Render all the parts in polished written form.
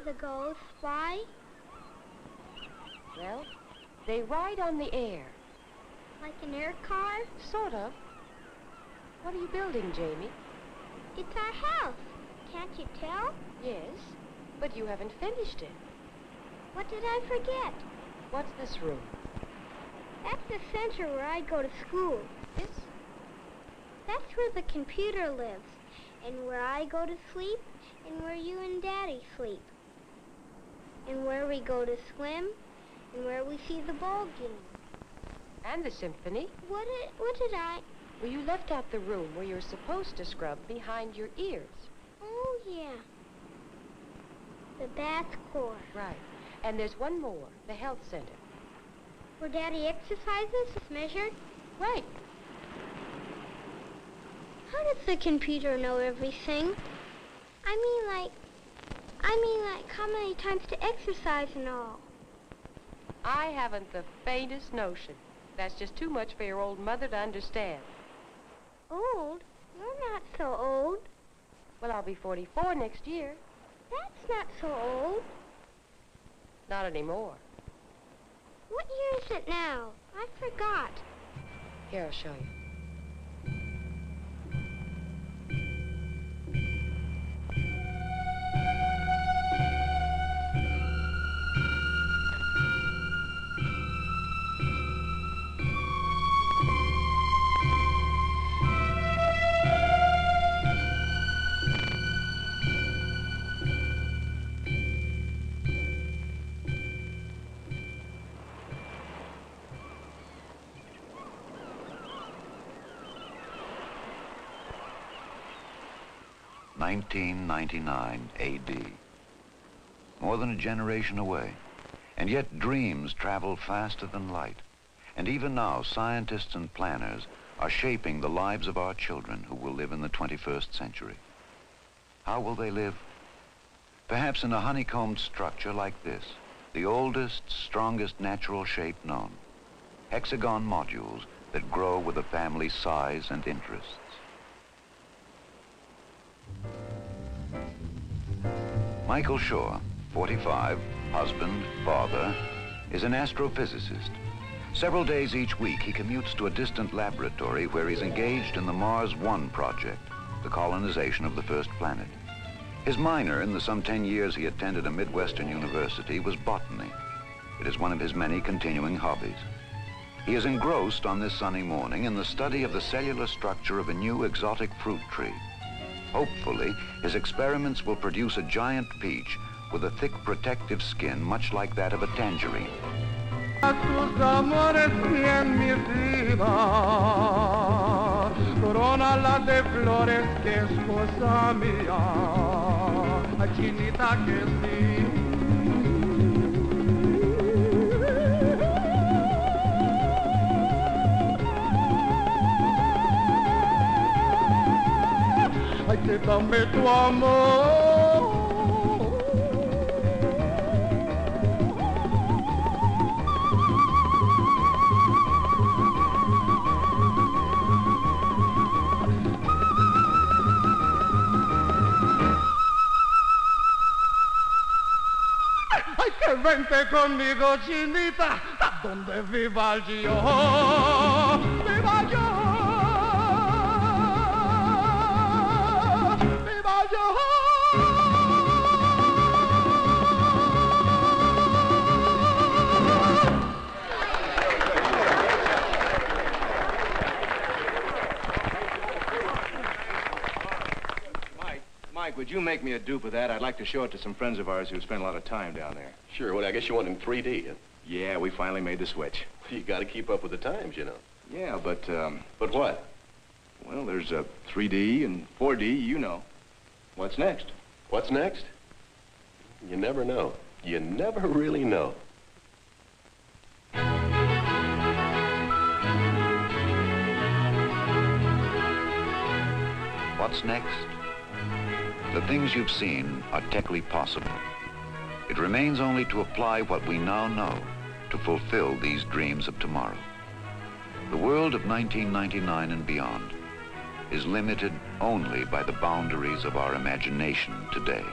The ghosts, why? Well, they ride on the air. Like an air car? Sort of. What are you building, Jamie? It's our house. Can't you tell? Yes, but you haven't finished it. What did I forget? What's this room? That's the center where I go to school. Yes? That's where the computer lives, and where I go to sleep, and where you and Daddy sleep. And where we go to swim, and where we see the ball game. And the symphony. What did I... Well, you left out the room where you're supposed to scrub behind your ears. Oh, yeah. The bath court. Right. And there's one more, the health center. Where Daddy exercises is measured? Right. How does the computer know everything? I mean like how many times to exercise and all. I haven't the faintest notion. That's just too much for your old mother to understand. Old? You're not so old. Well, I'll be 44 next year. That's not so old. Not anymore. What year is it now? I forgot. Here, I'll show you. (1999 AD). More than a generation away, and yet dreams travel faster than light. And even now, scientists and planners are shaping the lives of our children who will live in the 21st century. How will they live? Perhaps in a honeycombed structure like this, the oldest, strongest natural shape known. Hexagon modules that grow with a family's size and interests. Michael Shore, 45, husband, father, is an astrophysicist. Several days each week, he commutes to a distant laboratory where he's engaged in the Mars One project, the colonization of the first planet. His minor in the some 10 years he attended a Midwestern university was botany. It is one of his many continuing hobbies. He is engrossed on this sunny morning in the study of the cellular structure of a new exotic fruit tree. Hopefully, his experiments will produce a giant peach with a thick protective skin much like that of a tangerine. Dame tu amor. Ay, que vente conmigo, chinita, donde viva yo, viva yo. Mike, would you make me a dupe of that? I'd like to show it to some friends of ours who spend a lot of time down there. Sure. Well, I guess you want it in 3D. Huh? Yeah, we finally made the switch. You got to keep up with the times, you know. Yeah, but, But what? Well, there's a 3D and 4D, you know. What's next? What's next? You never know. You never really know. What's next? The things you've seen are technically possible. It remains only to apply what we now know to fulfill these dreams of tomorrow. The world of 1999 and beyond is limited only by the boundaries of our imagination today.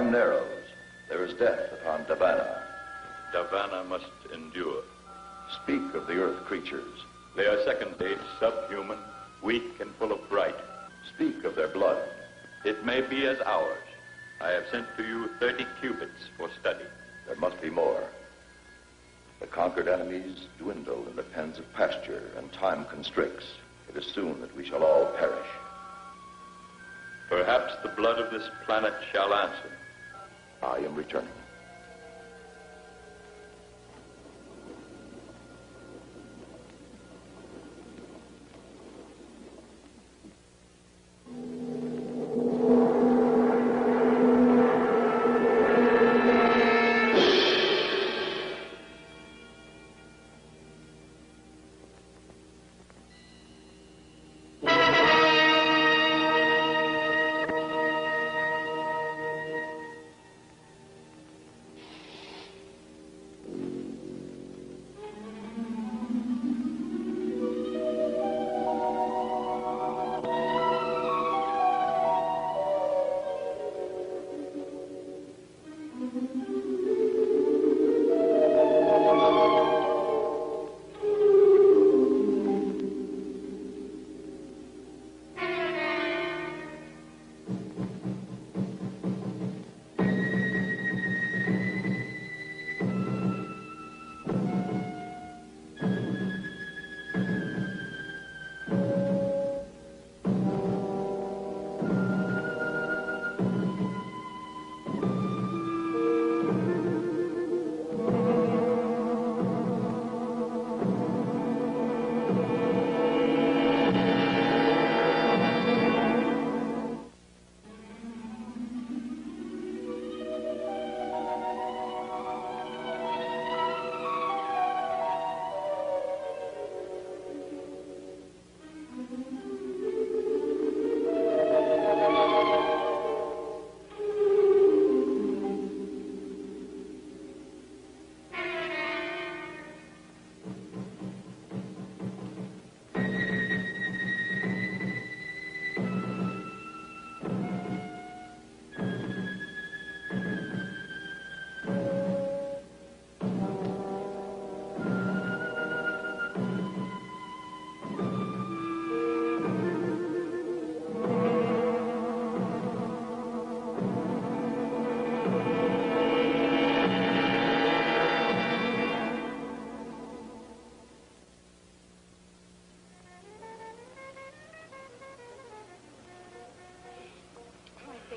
time narrows. There is death upon Davana. Davana must endure. Speak of the earth creatures. They are second-age, subhuman, weak and full of fright. Speak of their blood. It may be as ours. I have sent to you 30 cubits for study. There must be more. The conquered enemies dwindle in the pens of pasture, and time constricts. It is soon that we shall all perish. Perhaps the blood of this planet shall answer. I am returning.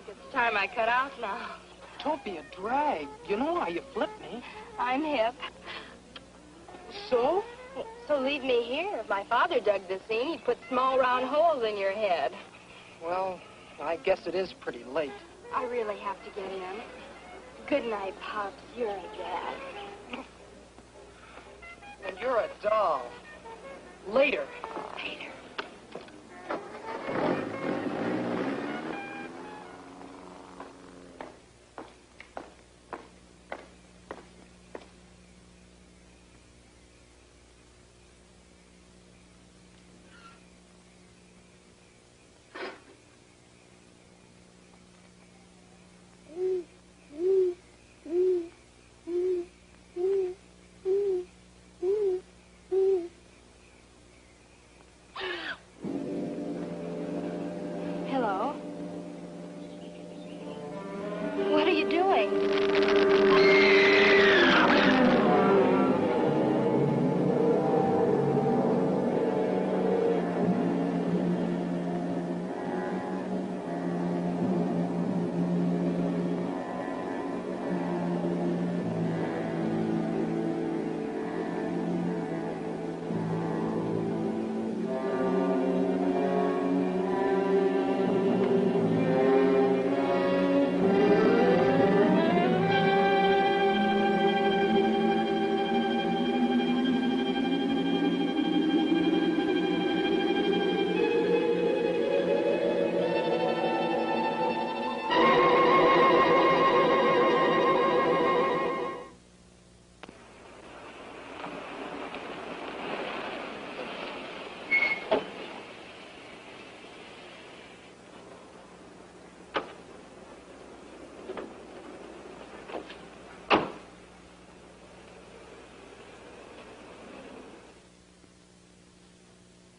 It's time I cut out now. Don't be a drag. You know how you flip me. I'm hip. So? So leave me here. If my father dug this scene, he'd put small round holes in your head. Well, I guess it is pretty late. I really have to get in. Good night, Pops. You're a dad. And you're a doll. Later. Later.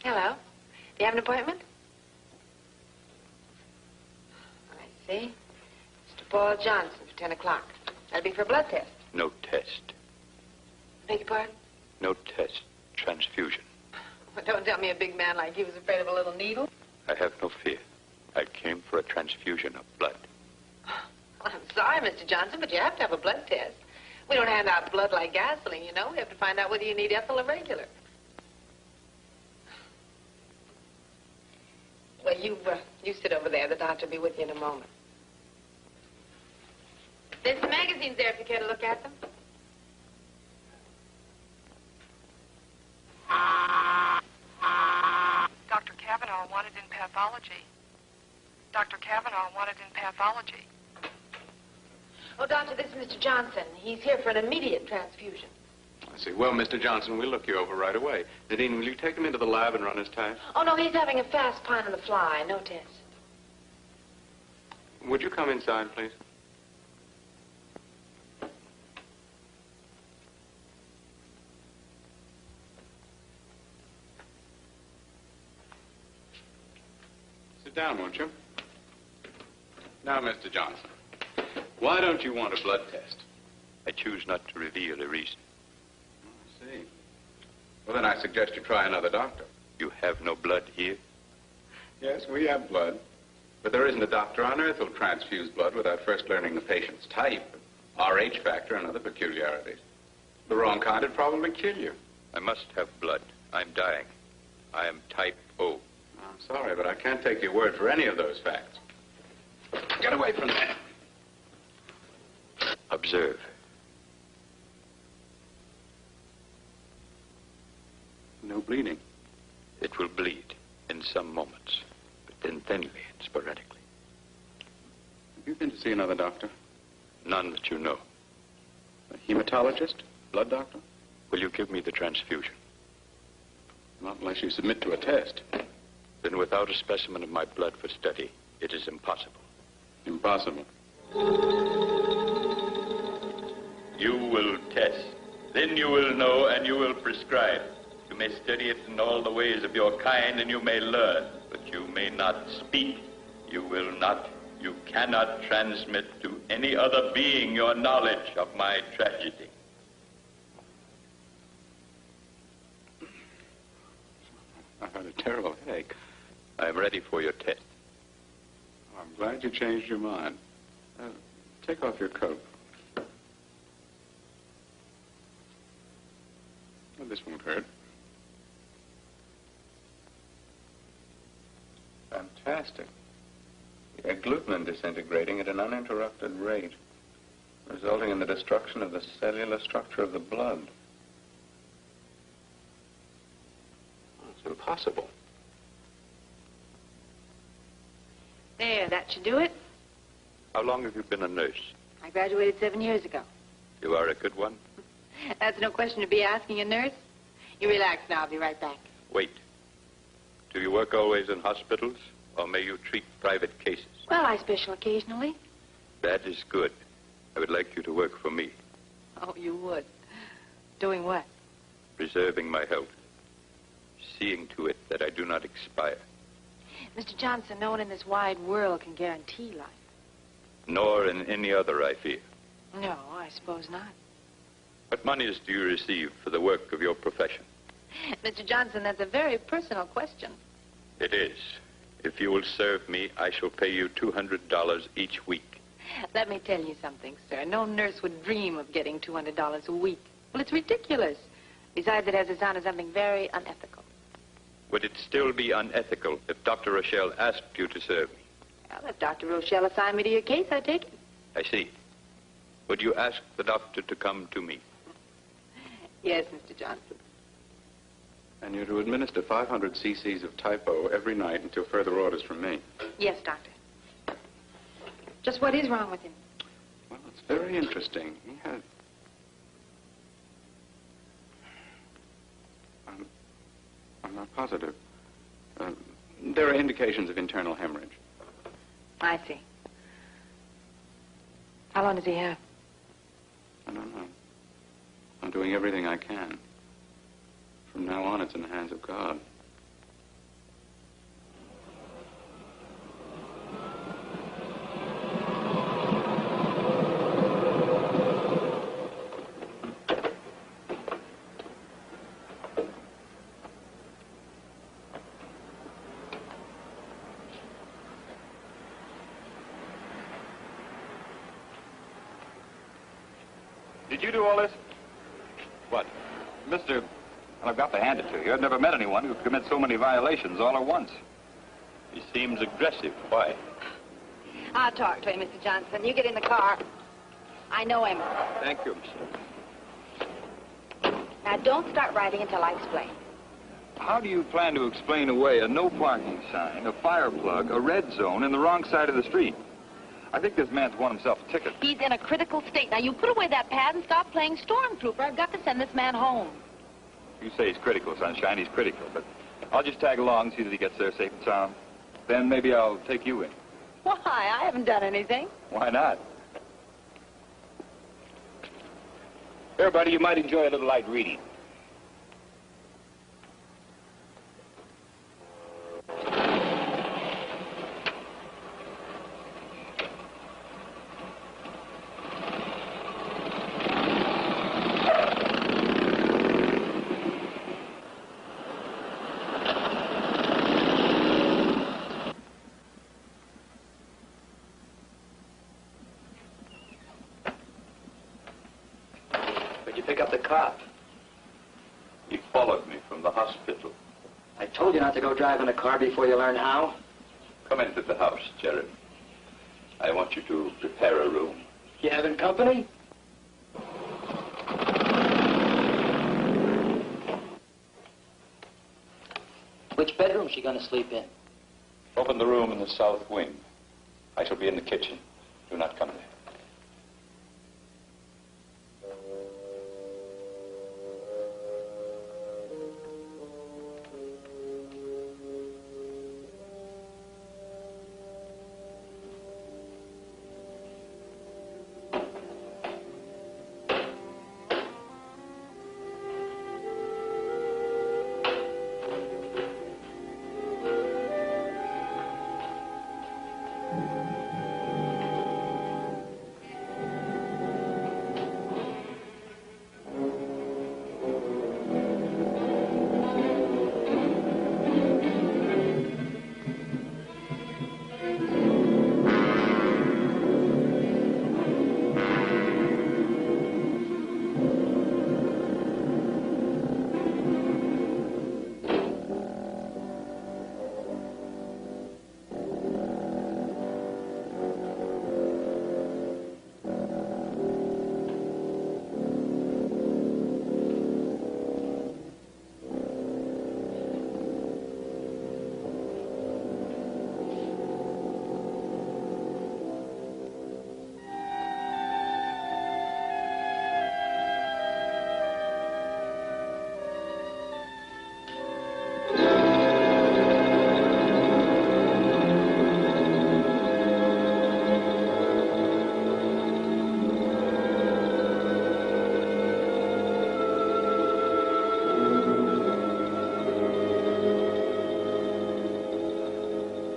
Hello. Do you have an appointment? I see. Mr. Paul Johnson for 10 o'clock. That'll be for a blood test. No test. Beg your pardon? No test. Transfusion. Well, don't tell me a big man like you was afraid of a little needle. I have no fear. I came for a transfusion of blood. Well, I'm sorry, Mr. Johnson, but you have to have a blood test. We don't hand out blood like gasoline, you know. We have to find out whether you need ethyl or regular. Well, you sit over there. The doctor will be with you in a moment. There's some magazines there if you care to look at them. Dr. Kavanaugh wanted in pathology. Dr. Kavanaugh wanted in pathology. Oh, doctor, this is Mr. Johnson. He's here for an immediate transfusion. I see. Well, Mr. Johnson, we'll look you over right away. Nadine, will you take him into the lab and run his test? Oh, no, he's having a fast pine on the fly. No test. Would you come inside, please? Sit down, won't you? Now, Mr. Johnson, why don't you want a blood test? I choose not to reveal a reason. I see. Well, then I suggest you try another doctor. You have no blood here? Yes, we have blood. But there isn't a doctor on earth who'll transfuse blood without first learning the patient's type, RH factor, and other peculiarities. The wrong kind would probably kill you. I must have blood. I'm dying. I am type O. I'm sorry, but I can't take your word for any of those facts. Get away from there. Observe. No bleeding. It will bleed in some moments, but then thinly and sporadically. Have you been to see another doctor? None that you know. A hematologist? Blood doctor? Will you give me the transfusion? Not unless you submit to a test. Then without a specimen of my blood for study, it is impossible. Impossible. You will test. Then you will know and you will prescribe. You may study it in all the ways of your kind and you may learn, but you may not speak. You will not, you cannot transmit to any other being your knowledge of my tragedy. I've had a terrible headache. I am ready for your test. Oh, I'm glad you changed your mind. Take off your coat. Well, this won't hurt. Fantastic. The agglutinin disintegrating at an uninterrupted rate, resulting in the destruction of the cellular structure of the blood. Oh, it's impossible. There, that should do it. How long have you been a nurse? I graduated 7 years ago. You are a good one? That's no question to be asking a nurse. You relax now. I'll be right back. Wait. Do you work always in hospitals, or may you treat private cases? Well, I special occasionally. That is good. I would like you to work for me. Oh, you would. Doing what? Preserving my health. Seeing to it that I do not expire. Mr. Johnson, no one in this wide world can guarantee life. Nor in any other, I fear. No, I suppose not. What monies do you receive for the work of your profession? Mr. Johnson, that's a very personal question. It is. If you will serve me, I shall pay you $200 each week. Let me tell you something, sir. No nurse would dream of getting $200 a week. Well, it's ridiculous. Besides, it has a sound of something very unethical. Would it still be unethical if Dr. Rochelle asked you to serve me? Well, if Dr. Rochelle assigned me to your case, I'd take it. I see. Would you ask the doctor to come to me? Yes, Mr. Johnson. And you're to administer 500 cc's of typo every night until further orders from me. Yes, Doctor. Just what is wrong with him? Well, it's very interesting. He had... I'm not positive. There are indications of internal hemorrhage. I see. How long does he have? I don't know. I'm doing everything I can. From now on, it's in the hands of God. Did you do all this? What? Mr. Well, I've got to hand it to you. I've never met anyone who commits so many violations all at once. He seems aggressive. Why? I'll talk to him, Mr. Johnson. You get in the car. I know him. Thank you, Mr. Now, don't start writing until I explain. How do you plan to explain away a no parking sign, a fire plug, a red zone, and the wrong side of the street? I think this man's won himself a ticket. He's in a critical state. Now, you put away that pad and stop playing stormtrooper. I've got to send this man home. You say he's critical, Sunshine. He's critical, but I'll just tag along and see that he gets there safe and sound. Then maybe I'll take you in. Why? I haven't done anything. Why not? Here, buddy, you might enjoy a little light reading. Did you pick up the cop? He followed me from the hospital. I told you not to go driving a car before you learn how. Come into the house, Jeremy. I want you to prepare a room. You having company? Which bedroom's she gonna sleep in? Open the room in the south wing. I shall be in the kitchen. Do not come there.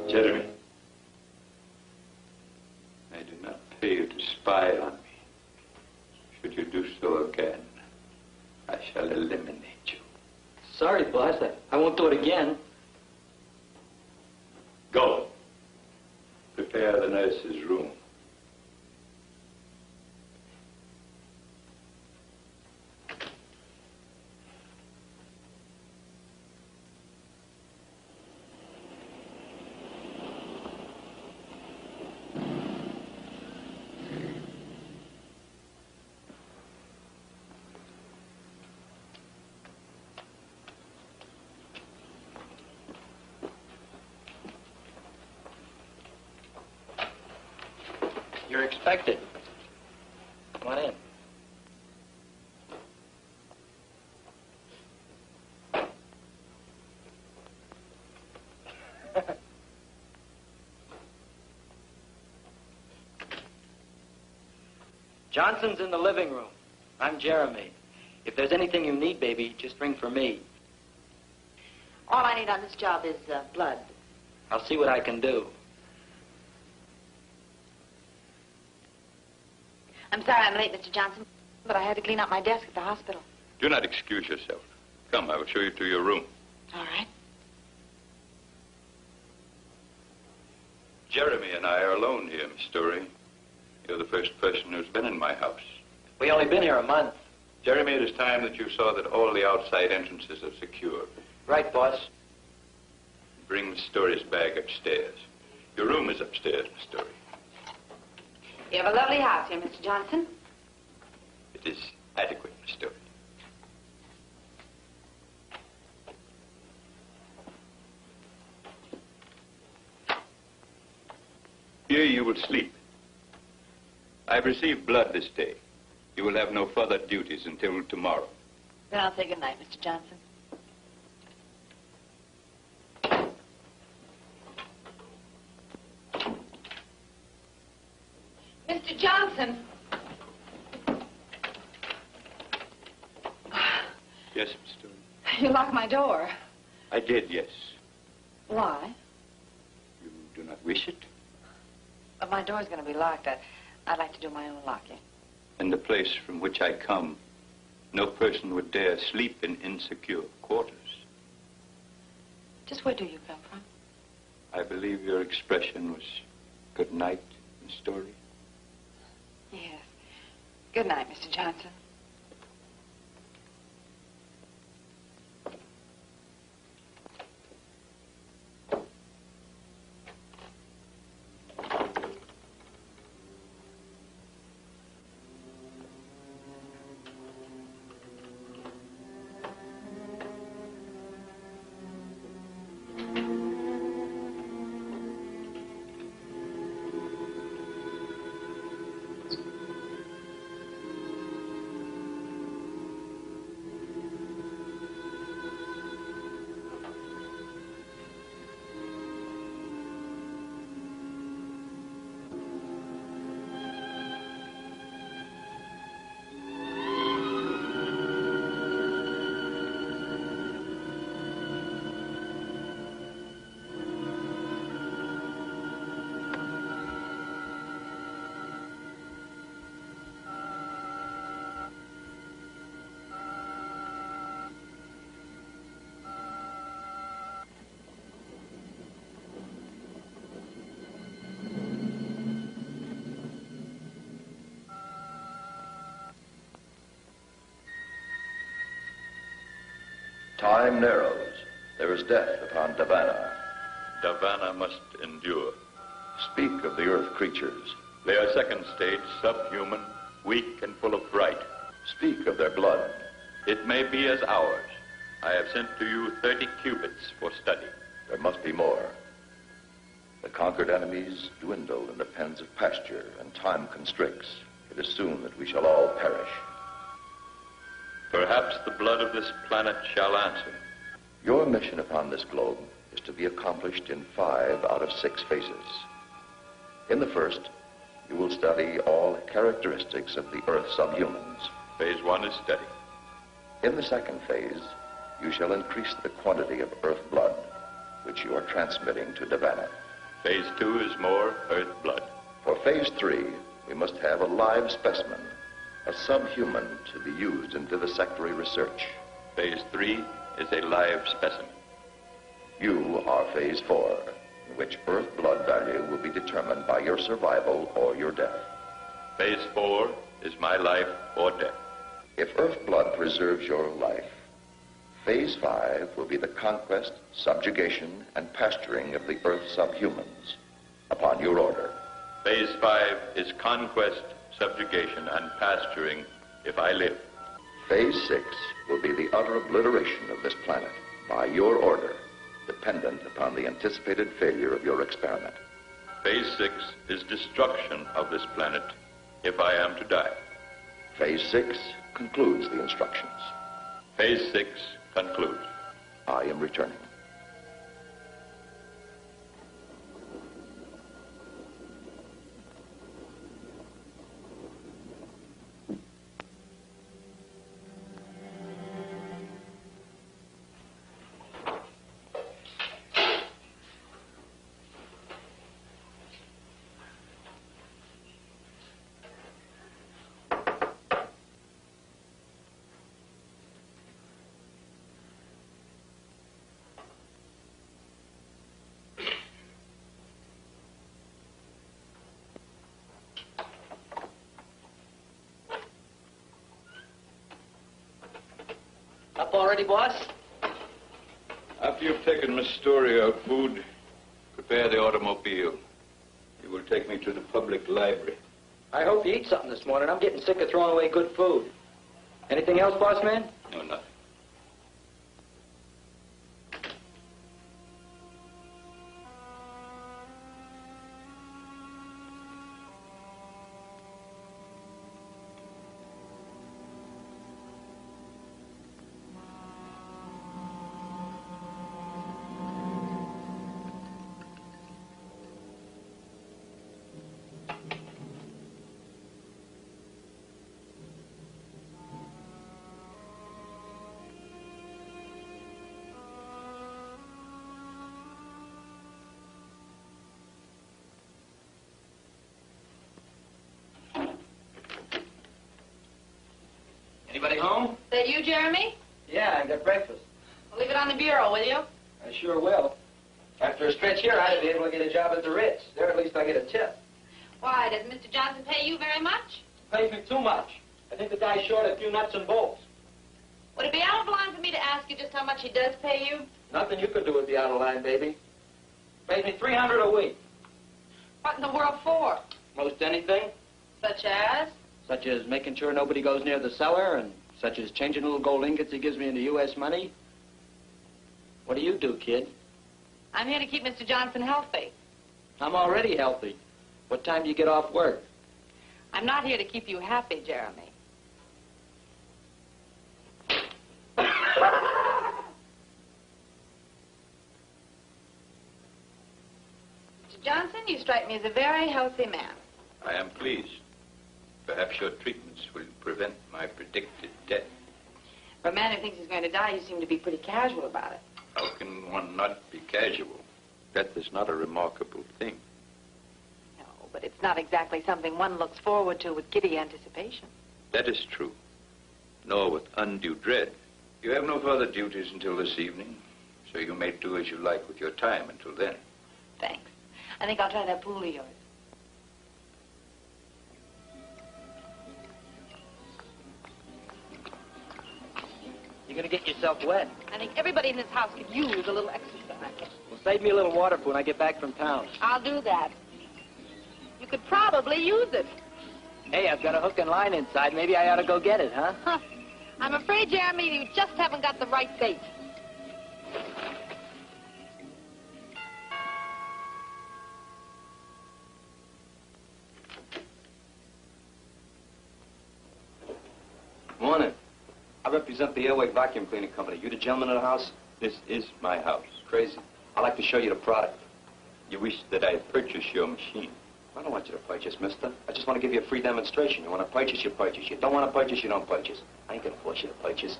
Jeremy, I do not pay you to spy on me. Should you do so again, I shall eliminate you. Sorry, boss. I won't do it again. Go. Prepare the nurse's room. You're expected. Come on in. Johnson's in the living room. I'm Jeremy. If there's anything you need, baby, just ring for me. All I need on this job is blood. I'll see what I can do. I'm sorry I'm late, Mr. Johnson, but I had to clean out my desk at the hospital. Do not excuse yourself. Come, I will show you to your room. All right. Jeremy and I are alone here, Miss Story. You're the first person who's been in my house. We only been here a month. Jeremy, it is time that you saw that all the outside entrances are secure. Right, boss. Bring Miss Story's bag upstairs. Your room is upstairs, Miss Story. You have a lovely house here, Mr. Johnson. It is adequate, Miss Story. Here you will sleep. I've received blood this day. You will have no further duties until tomorrow. Then I'll say good night, Mr. Johnson. Mr. Johnson! Yes, Miss Story. You locked my door. I did, yes. Why? You do not wish it? But my door's going to be locked. I'd like to do my own locking. In the place from which I come, no person would dare sleep in insecure quarters. Just where do you come from? I believe your expression was good night, Miss Story. Yes. Good night, Mr. Johnson. Time narrows. There is death upon Davana. Davana must endure. Speak of the earth creatures. They are second stage, subhuman, weak and full of fright. Speak of their blood. It may be as ours. I have sent to you 30 cubits for study. There must be more. The conquered enemies dwindle in the pens of pasture, and time constricts. It is soon that we shall all perish. Perhaps the blood of this planet shall answer. Your mission upon this globe is to be accomplished in 5 out of 6 phases. In the first, you will study all characteristics of the Earth's subhumans. Phase 1 is study. In the second phase, you shall increase the quantity of Earth blood, which you are transmitting to Davana. Phase 2 is more Earth blood. For phase 3, we must have a live specimen, a subhuman to be used in vivisectory research. Phase 3 is a live specimen. You are phase 4, in which Earth blood value will be determined by your survival or your death. Phase 4 is my life or death. If Earth blood preserves your life, phase 5 will be the conquest, subjugation, and pasturing of the Earth subhumans. Upon your order. Phase 5 is conquest, subjugation, and pasturing if I live. Phase 6 will be the utter obliteration of this planet by your order, dependent upon the anticipated failure of your experiment. Phase 6 is destruction of this planet if I am to die. Phase 6 concludes the instructions. Phase 6 concludes. I am returning. Up already, boss? After you've taken Miss Story out food, prepare the automobile. You will take me to the public library. I hope you eat something this morning. I'm getting sick of throwing away good food. Anything else, boss man? No, nothing. Anybody home? That you, Jeremy? Yeah, I got breakfast. Well, leave it on the bureau, will you? I sure will. After a stretch here, I'd be able to get a job at the Ritz. There, at least I get a tip. Why, does Mr. Johnson pay you very much? Pays me too much. I think the guy's short a few nuts and bolts. Would it be out of line for me to ask you just how much he does pay you? Nothing you could do would be out of line, baby. Pays me $300 a week. What in the world for? Most anything. Such as? Such as making sure nobody goes near the cellar, and such as changing little gold ingots he gives me into U.S. money. What do you do, kid? I'm here to keep Mr. Johnson healthy. I'm already healthy. What time do you get off work? I'm not here to keep you happy, Jeremy. Mr. Johnson, you strike me as a very healthy man. I am pleased. Perhaps your treatments will prevent my predicted death. For a man who thinks he's going to die, you seem to be pretty casual about it. How can one not be casual? Death is not a remarkable thing. No, but it's not exactly something one looks forward to with giddy anticipation. That is true. Nor with undue dread. You have no further duties until this evening, so you may do as you like with your time until then. Thanks. I think I'll try that pool of yours. You're gonna get yourself wet. I think everybody in this house could use a little exercise. Well, save me a little water for when I get back from town. I'll do that. You could probably use it. Hey, I've got a hook and line inside. Maybe I ought to go get it, huh? Huh. I'm afraid, Jeremy, you just haven't got the right bait. Morning. I represent the Airway Vacuum Cleaning Company. You the gentleman of the house? This is my house. Crazy. I'd like to show you the product. You wish that I purchase your machine. I don't want you to purchase, mister. I just want to give you a free demonstration. You want to purchase, you purchase. You don't want to purchase, you don't purchase. I ain't going to force you to purchase.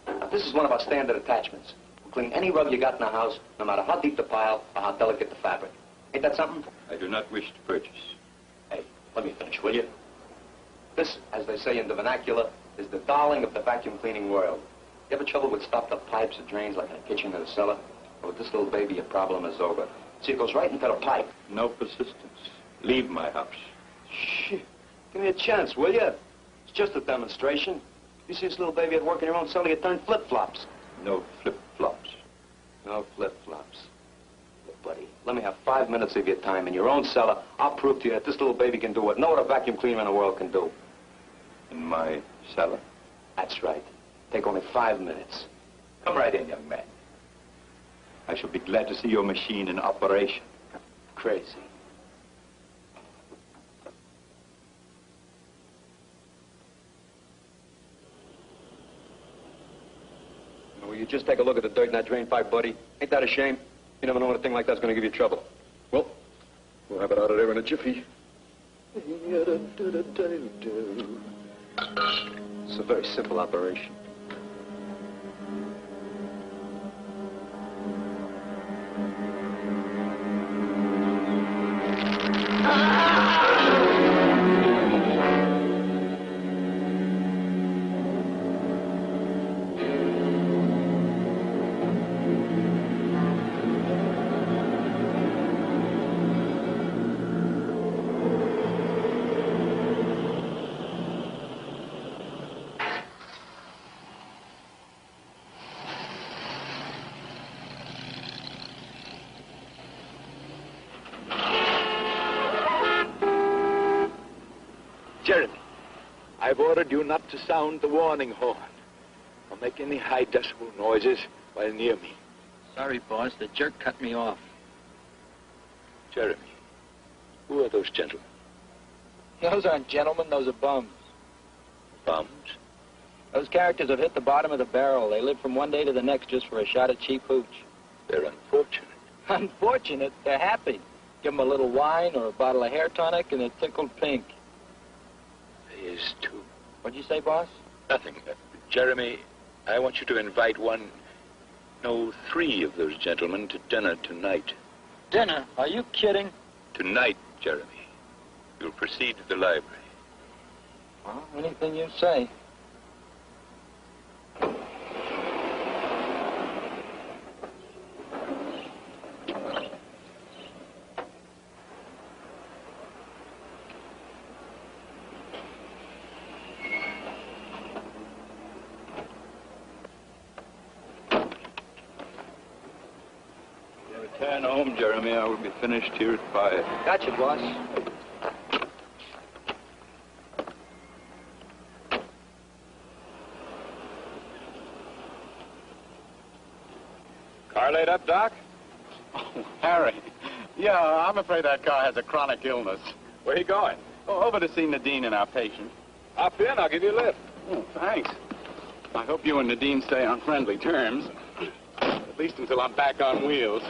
Now, this is one of our standard attachments. We'll clean any rug you got in the house, no matter how deep the pile or how delicate the fabric. Ain't that something? I do not wish to purchase. Hey, let me finish, will you? This, as they say in the vernacular, is the darling of the vacuum cleaning world. You ever trouble with stopped-up pipes or drains like in a kitchen or a cellar? Well, with this little baby, your problem is over. See, it goes right into the pipe. No persistence. Leave my house. Shit. Give me a chance, will you? It's just a demonstration. You see this little baby at work in your own cellar, you turn flip-flops. No flip-flops. No flip-flops. Look, buddy, let me have 5 minutes of your time in your own cellar. I'll prove to you that this little baby can do what no other vacuum cleaner in the world can do. In my cellar? That's right. Take only 5 minutes. Come right in, young man. I shall be glad to see your machine in operation. Crazy. Will you just take a look at the dirt in that drain pipe, buddy? Ain't that a shame? You never know when a thing like that's going to give you trouble. Well, we'll have it out of there in a jiffy. It's a very simple operation. I've ordered you not to sound the warning horn or make any high decibel noises while near me. Sorry, boss. The jerk cut me off. Jeremy, who are those gentlemen? Those aren't gentlemen. Those are bums. Bums? Those characters have hit the bottom of the barrel. They live from one day to the next just for a shot of cheap hooch. They're unfortunate. Unfortunate? They're happy. Give them a little wine or a bottle of hair tonic and they're tickled pink. There is, too. What'd you say, boss? Nothing. Jeremy, I want you to invite three of those gentlemen to dinner tonight. Dinner? Are you kidding? Tonight, Jeremy. You'll proceed to the library. Well, anything you say. Return home, Jeremy. I will be finished here at 5. Gotcha, boss. Car laid up, Doc? Oh, Harry. Yeah, I'm afraid that car has a chronic illness. Where are you going? Oh, over to see Nadine and our patient. Hop in, I'll give you a lift. Oh, thanks. I hope you and Nadine stay on friendly terms. At least until I'm back on wheels.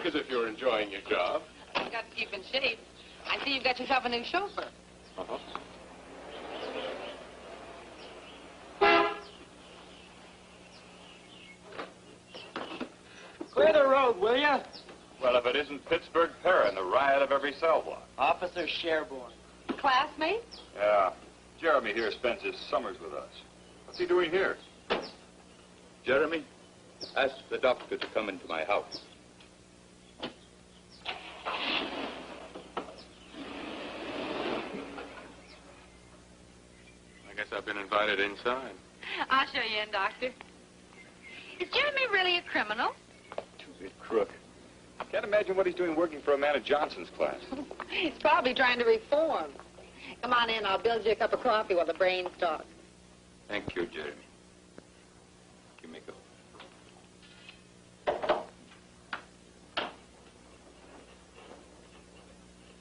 As if you're enjoying your job. You've got to keep in shape. I see you've got yourself a new chauffeur. Uh-huh. Clear the road, will you? Well, if it isn't Pittsburgh Para and the riot of every cell block. Officer Sherborne. Classmates? Yeah. Jeremy here spends his summers with us. What's he doing here? Jeremy, ask the doctor to come into my house. I guess I've been invited inside. I'll show you in, Doctor. Is Jeremy really a criminal? Two-bit crook. I can't imagine what he's doing working for a man of Johnson's class. He's probably trying to reform. Come on in, I'll build you a cup of coffee while the brains talk. Thank you, Jeremy. You may go.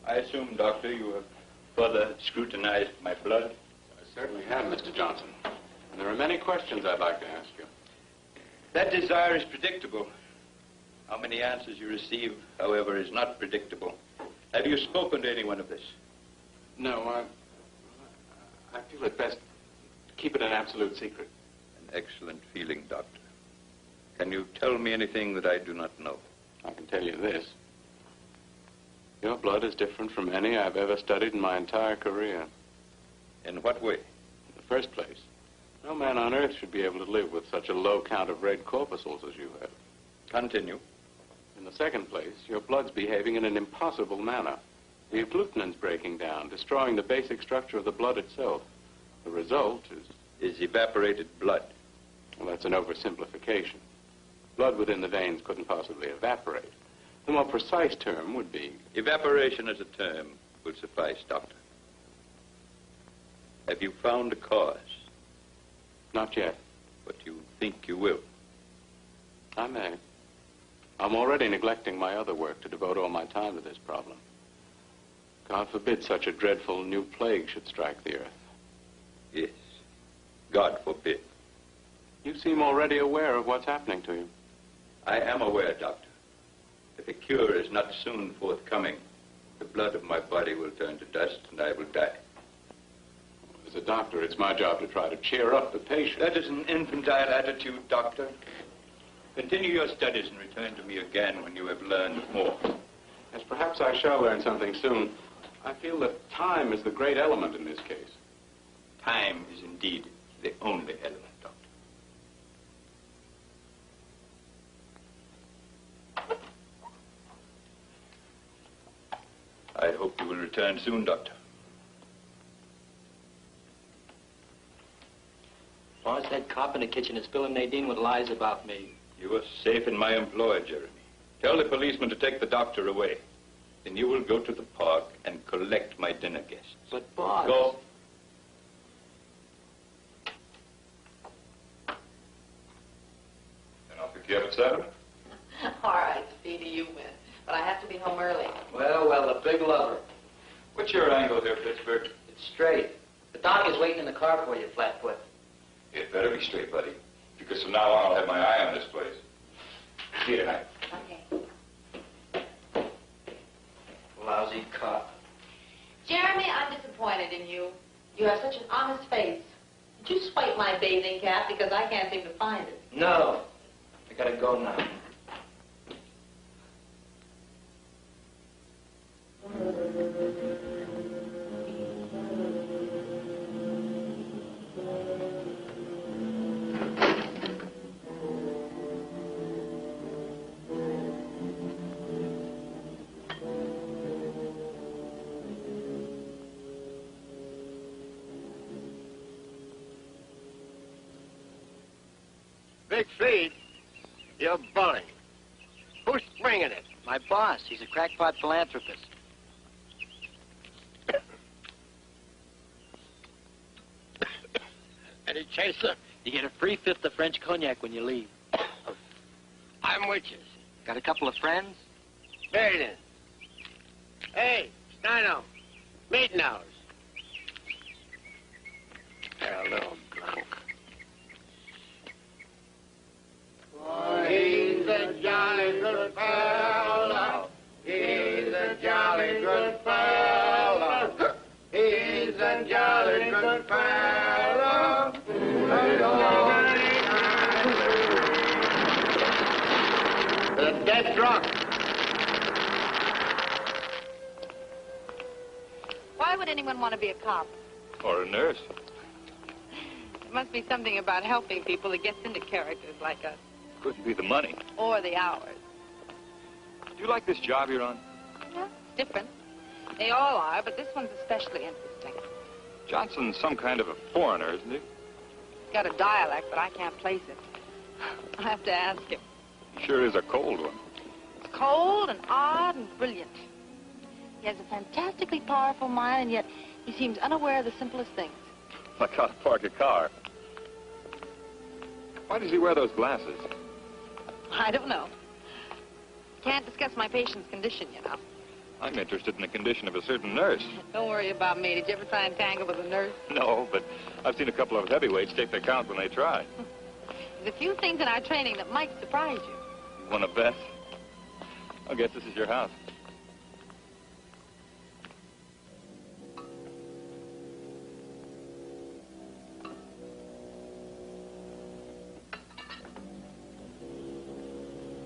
I assume, Doctor, you have further scrutinized my blood? I certainly have, Mr. Johnson. And there are many questions I'd like to ask you. That desire is predictable. How many answers you receive, however, is not predictable. Have you spoken to anyone of this? No, I feel it best to keep it an absolute secret. An excellent feeling, Doctor. Can you tell me anything that I do not know? I can tell you this. Your blood is different from any I've ever studied in my entire career. In what way? In the first place, no man on earth should be able to live with such a low count of red corpuscles as you have. Continue. In In the second place, your blood's behaving in an impossible manner. The agglutinins breaking down, destroying the basic structure of the blood itself. The result is evaporated blood. Well, that's an oversimplification. Blood within the veins couldn't possibly evaporate. The more precise term would be... Evaporation as a term will suffice, Doctor. Have you found a cause? Not yet. But you think you will? I may. I'm already neglecting my other work to devote all my time to this problem. God forbid such a dreadful new plague should strike the earth. Yes. God forbid. You seem already aware of what's happening to you. I am aware, Doctor. If a cure is not soon forthcoming, the blood of my body will turn to dust and I will die. As a doctor, it's my job to try to cheer up the patient. That is an infantile attitude, Doctor. Continue your studies and return to me again when you have learned more. Yes, perhaps I shall learn something soon. I feel that time is the great element in this case. Time is indeed the only element, Doctor. I hope you will return soon, Doctor. Boss, that cop in the kitchen is filling Nadine with lies about me. You are safe in my employ, Jeremy. Tell the policeman to take the doctor away. Then you will go to the park and collect my dinner guests. But, boss... Go. And I'll pick you up at 7. All right, Speedy, you win. But I have to be home early. Well, the big lover. What's your angle here, Pittsburgh? It's straight. The doc is waiting in the car for you, Flatfoot. It better be straight, buddy. Because from now on, I'll have my eye on this place. See you tonight. Okay. Lousy cop. Jeremy, I'm disappointed in you. You have such an honest face. Did you swipe my bathing cap? Because I can't seem to find it. No. I gotta go now. Big Fleet, you're bulling. Who's bringing it? My boss. He's a crackpot philanthropist. Any chaser? You get a free fifth of French cognac when you leave. I'm with you. Got a couple of friends? Very then. Hey, Steino, meeting hours. Hello, drunk. Oh, he's a jolly good fellow. He's a jolly good fellow. He's a jolly good fellow. The dead drunk. Why would anyone want to be a cop? Or a nurse. There must be something about helping people that gets into characters like us. Couldn't be the money. Or the hours. Do you like this job you're on? Yeah, it's different. They all are, but this one's especially interesting. Johnson's some kind of a foreigner, isn't he? He's got a dialect, but I can't place it. I'll have to ask him. He sure is a cold one. It's cold and odd and brilliant. He has a fantastically powerful mind, and yet he seems unaware of the simplest things. Like how to park a car. Why does he wear those glasses? I don't know. Can't discuss my patient's condition, you know. I'm interested in the condition of a certain nurse. Don't worry about me. Did you ever try and tangle with a nurse? No, but I've seen a couple of heavyweights take their count when they try. There's a few things in our training that might surprise you. You want to bet? I guess this is your house.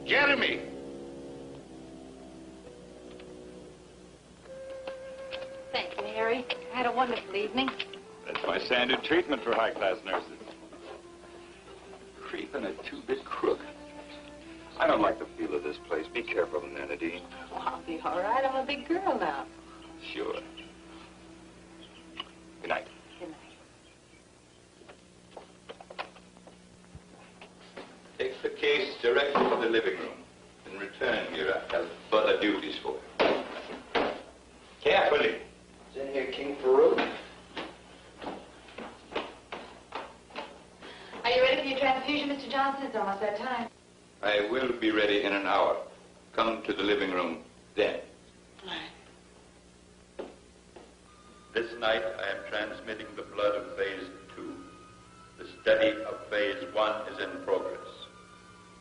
Jeremy. Thank you, Harry. I had a wonderful evening. That's my standard treatment for high-class nurses. Creep and a two-bit crook. I don't like the feel of this place. Be careful, Nanadine. Oh, I'll be all right. I'm a big girl now. Sure. Good night. Good night. Take the case directly to the living room. In return, here I have further duties for you. Carefully. Is in here King Farouk? Are you ready for your transfusion, Mr. Johnson? It's almost that time. I will be ready in an hour. Come to the living room then. All right. This night I am transmitting the blood of phase 2. The study of phase 1 is in progress.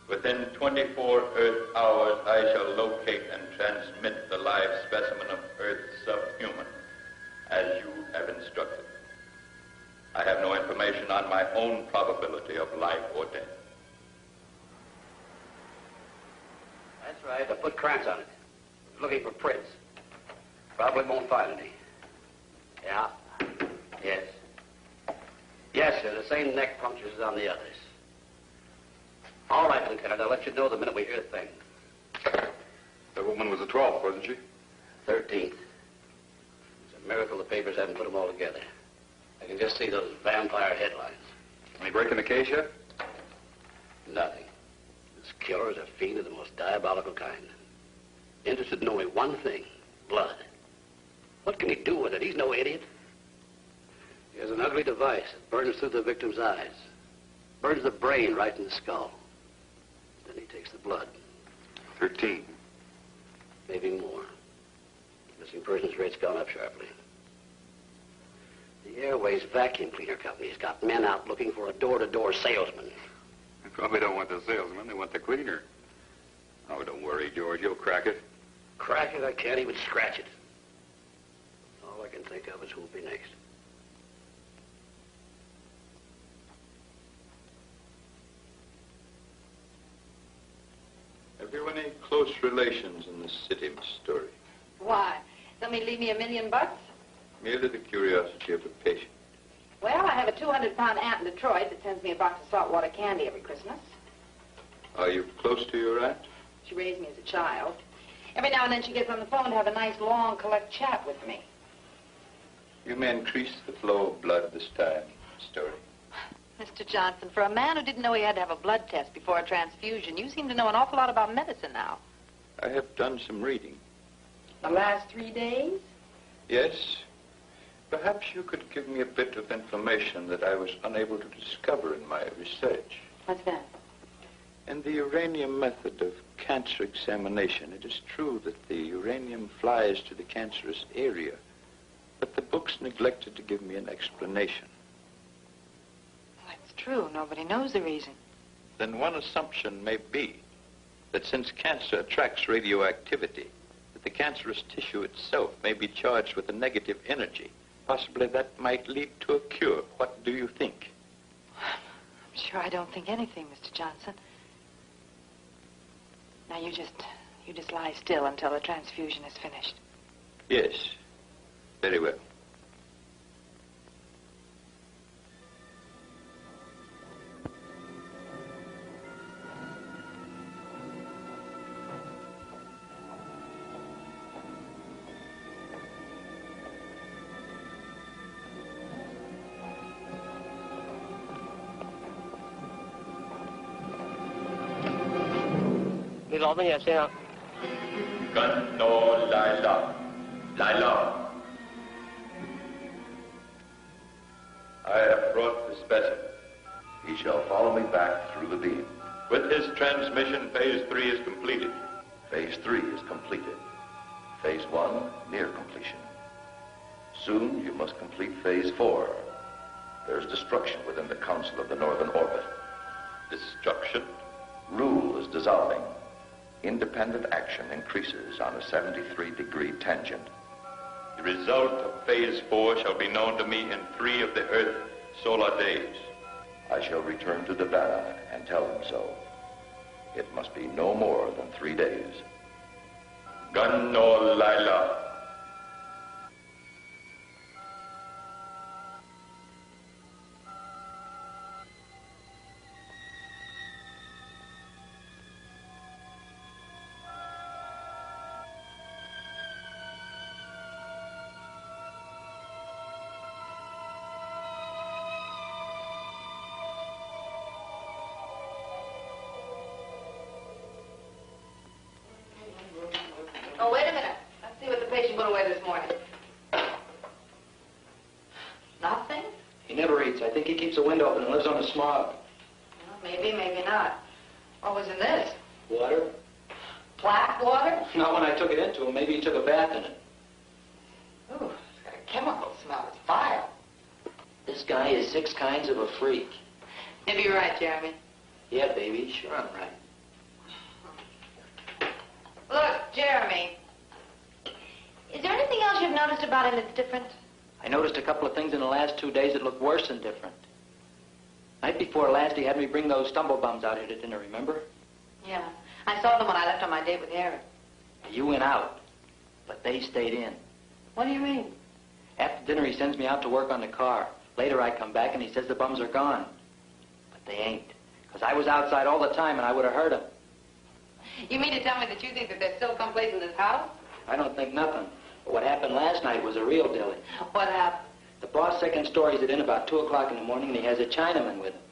Within 24 Earth hours, I shall locate and transmit the live specimen of Earth subhuman, as you have instructed. I have no information on my own probability of life or death. That's right. I put Krantz on it. Looking for prints. Probably won't find any. Yeah. Yes. Yes, sir. The same neck punctures as on the others. All right, Lieutenant. I'll let you know the minute we hear a thing. That woman was the 12th, wasn't she? 13th. It's a miracle the papers haven't put them all together. I can just see those vampire headlines. Any break in the case yet? Nothing. This killer is a fiend of the most diabolical kind. Interested in only one thing, blood. What can he do with it? He's no idiot. He has an ugly device that burns through the victim's eyes. Burns the brain right in the skull. Then he takes the blood. 13. Maybe more. Missing persons rate's gone up sharply. The Airways Vacuum Cleaner Company's got men out looking for a door-to-door salesman. They probably don't want the salesman. They want the cleaner. Oh, don't worry, George. You'll crack it. Crack it? I can't even scratch it. All I can think of is who'll be next. Have you any close relations in the city, Miss Story? Why? Somebody leave me $1 million? Merely the curiosity of a patient. Well, I have a 200-pound aunt in Detroit that sends me a box of saltwater candy every Christmas. Are you close to your aunt? She raised me as a child. Every now and then she gets on the phone to have a nice, long, collect chat with me. You may increase the flow of blood this time, Miss Story. Mr. Johnson, for a man who didn't know he had to have a blood test before a transfusion, you seem to know an awful lot about medicine now. I have done some reading. The last 3 days? Yes. Perhaps you could give me a bit of information that I was unable to discover in my research. What's that? In the uranium method of cancer examination, it is true that the uranium flies to the cancerous area, but the books neglected to give me an explanation. That's true. Nobody knows the reason. Then one assumption may be that since cancer attracts radioactivity, that the cancerous tissue itself may be charged with a negative energy. Possibly that might lead to a cure. What do you think? I'm sure I don't think anything, Mr. Johnson. Now, you just lie still until the transfusion is finished. Yes. Very well. Gun no Lila. Lila. I have brought the specimen. He shall follow me back through the beam. With his transmission, phase 3 is completed. Phase 3 is completed. Phase 1 near completion. Soon you must complete phase 4. There's destruction within the Council of the Northern Orbit. Destruction? Rule is dissolving. Independent action increases on a 73-degree tangent. The result of phase 4 shall be known to me in 3 of the Earth solar days. I shall return to Nevada and tell him so. It must be no more than 3 days. Gun no Lila. Nothing? He never eats. I think he keeps a window open and lives on the smog. Well, maybe, maybe not. What was in this? Water? Black water? Not when I took it into him. Maybe he took a bath in it. Ooh, it's got a chemical smell. It's vile. This guy is 6 kinds of a freak. Maybe you're right, Jeremy. Yeah, baby. Sure I'm right. Look, Jeremy. Is there anything else you've noticed about him that's different? I noticed a couple of things in the last 2 days that look worse than different. Night before last, he had me bring those stumblebums out here to dinner, remember? Yeah. I saw them when I left on my date with Harry. You went out, but they stayed in. What do you mean? After dinner, he sends me out to work on the car. Later, I come back, and he says the bums are gone. But they ain't, because I was outside all the time, and I would have heard them. You mean to tell me that you think that there's still someplace in this house? I don't think nothing. But what happened last night was a real dilly. What happened? The boss second stories it in about 2 o'clock in the morning, and he has a Chinaman with him.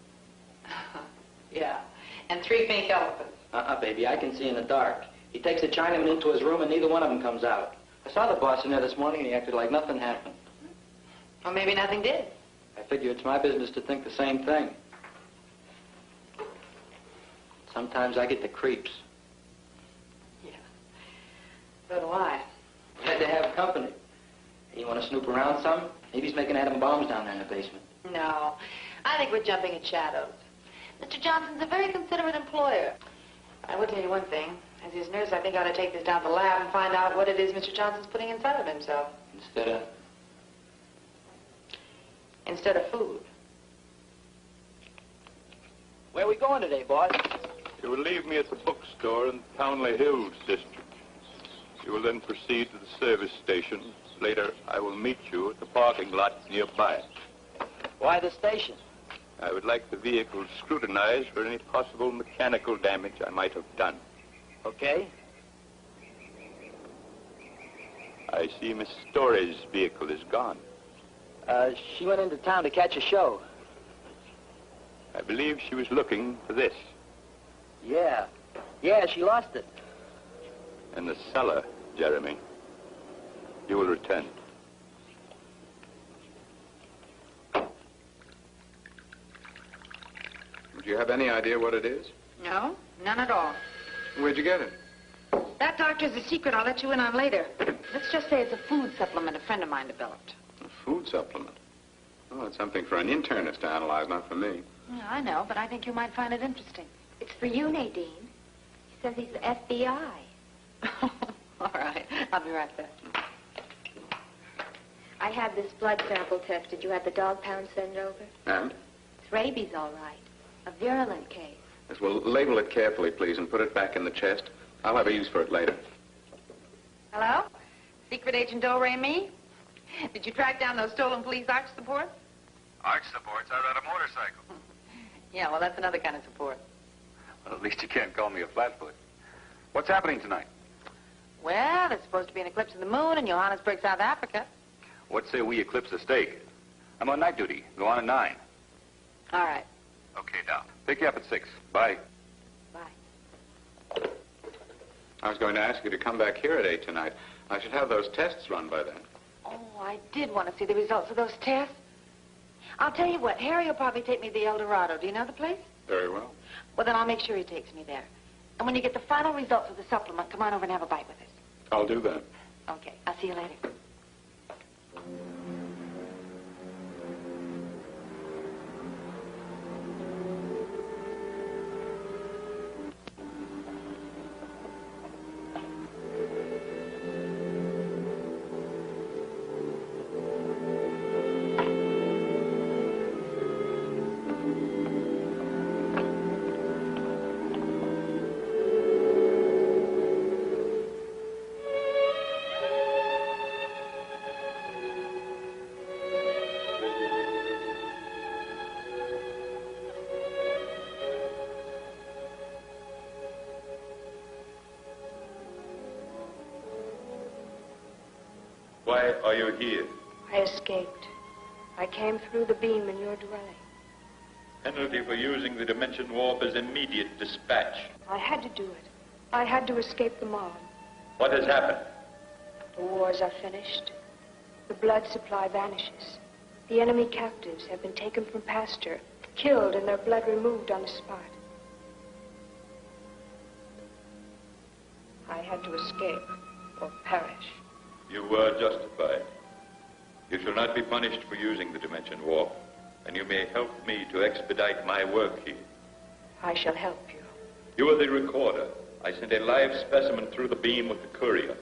Yeah. And 3 pink elephants. Baby, I can see in the dark. He takes the Chinaman into his room, and neither one of them comes out. I saw the boss in there this morning, and he acted like nothing happened. Well, maybe nothing did. I figure it's my business to think the same thing. Sometimes I get the creeps. Yeah. So do I. We had to have company. You want to snoop around some? Maybe he's making atom bombs down there in the basement. No. I think we're jumping at shadows. Mr. Johnson's a very considerate employer. I will tell you one thing. As his nurse, I think I ought to take this down to the lab and find out what it is Mr. Johnson's putting inside of himself. Instead of food. Where are we going today, boss? You will leave me at the bookstore in Townley Hills district. You will then proceed to the service station. Later, I will meet you at the parking lot nearby. Why the station? I would like the vehicle scrutinized for any possible mechanical damage I might have done. Okay. I see Miss Story's vehicle is gone. She went into town to catch a show. I believe she was looking for this. Yeah. Yeah, she lost it. In the cellar, Jeremy. You will return. Do you have any idea what it is? No, none at all. Where'd you get it? That doctor's a secret I'll let you in on later. Let's just say it's a food supplement a friend of mine developed. A food supplement? Oh, it's something for an internist to analyze, not for me. Yeah, I know, but I think you might find it interesting. It's for you, Nadine. He says he's the FBI. All right, I'll be right back. I had this blood sample tested. You had the dog pound sent over? And? It's rabies, all right. A virulent case. Yes, well, label it carefully, please, and put it back in the chest. I'll have a use for it later. Hello? Secret Agent Do-Re Me? Did you track down those stolen police arch supports? Arch supports? I ride a motorcycle. Yeah, well, that's another kind of support. Well, at least you can't call me a flatfoot. What's happening tonight? Well, there's supposed to be an eclipse of the moon in Johannesburg, South Africa. What say we eclipse the stake? I'm on night duty. Go on at 9. All right. Okay, Doc. Pick you up at 6. Bye. Bye. I was going to ask you to come back here at 8 tonight. I should have those tests run by then. Oh, I did want to see the results of those tests. I'll tell you what, Harry will probably take me to the El Dorado. Do you know the place? Very well. Well, then I'll make sure he takes me there. And when you get the final results of the supplement, come on over and have a bite with us. I'll do that. Okay, I'll see you later. Why are you here? I escaped. I came through the beam in your dwelling. Penalty for using the dimension warp is immediate dispatch. I had to do it. I had to escape the mob. What has happened? The wars are finished. The blood supply vanishes. The enemy captives have been taken from pasture, killed, and their blood removed on the spot. I had to escape or perish. You were justified. You shall not be punished for using the Dimension Warp, and you may help me to expedite my work here. I shall help you. You are the recorder. I sent a live specimen through the beam with the courier.